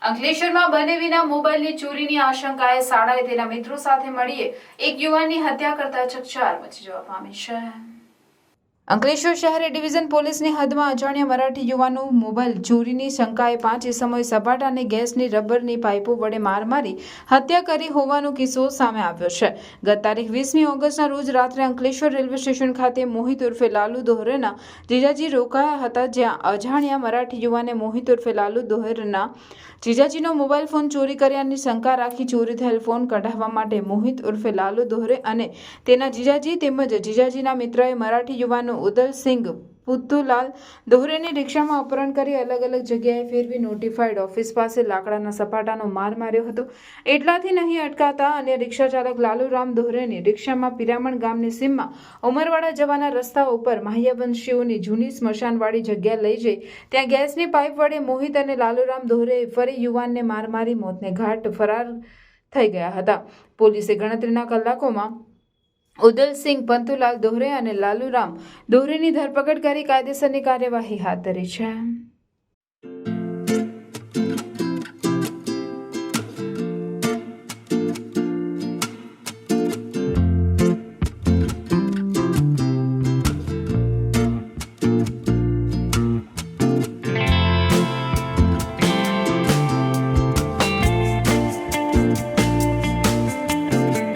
અંકલેશ્વરમાં બને વિના મોબાઈલની ચોરીની આશંકાએ શાળાએ તેના મિત્રો સાથે મળીને એક યુવાનની હત્યા કરતા ચકચાર મચી જવા પામી છે। અંકલેશ્વર શહેર ડિવિઝન પોલીસની હદમાં અજાણ્યા મરાઠી યુવાનો મોબાઈલ ચોરીની શંકાએ 5 ઇસમોએ સપાટા અને ગેસની રબરની પાઇપો વડે માર મારી હત્યા કરી હોવાનો કિસ્સો સામે આવ્યો છે। ગત તારીખ 20મી ઓગસ્ટના રોજ રાત્રે અંકલેશ્વર રેલવે સ્ટેશન ખાતે મોહિત ઉર્ફે લાલુ દોહરેના જીજાજી રોકાયા હતા, જ્યાં અજાણ્યા મરાઠી યુવાને મોહિત ઉર્ફે લાલુ દોહરેના જીજાજીનો મોબાઈલ ફોન ચોરી કર્યાની શંકા રાખી ચોરી થયેલ ફોન કઢાવવા માટે મોહિત ઉર્ફે લાલુ દોહરે અને તેના જીજાજી તેમજ જીજાજીના મિત્રએ મરાઠી યુવાનો ઉદલસિંહ પુત્તુલાલ દોહરેની રિક્ષામાં અપહરણ કરી અલગ અલગ જગ્યાએ ફેરવી નોટિફાઈડ ઓફિસ પાસે લાકડાના સપાટાનો માર માર્યો હતો। એટલાથી નહીં અટકાતા અન્ય રિક્ષા ચાલક લાલુરામ દોહરેની રિક્ષામાં પિરામણ ગામની સીમમાં ઉમરવાડા જવાના રસ્તા ઉપર માહ્યવંશીઓની જૂની સ્મશાનવાળી જગ્યા લઈ જઈ ત્યાં ગેસની પાઇપ વડે મોહિત અને લાલુરામ દોહરેએ ફરી યુવાનને માર મારી મોતને ઘાટ ફરાર થઈ ગયા હતા। પોલીસે ગણતરીના કલાકોમાં ઉદલસિંહ પંતુલાલ દોહરે અને લાલુરામ દોહરેની ધરપકડ કરી કાયદેસરની કાર્યવાહી હાથ ધરી છે।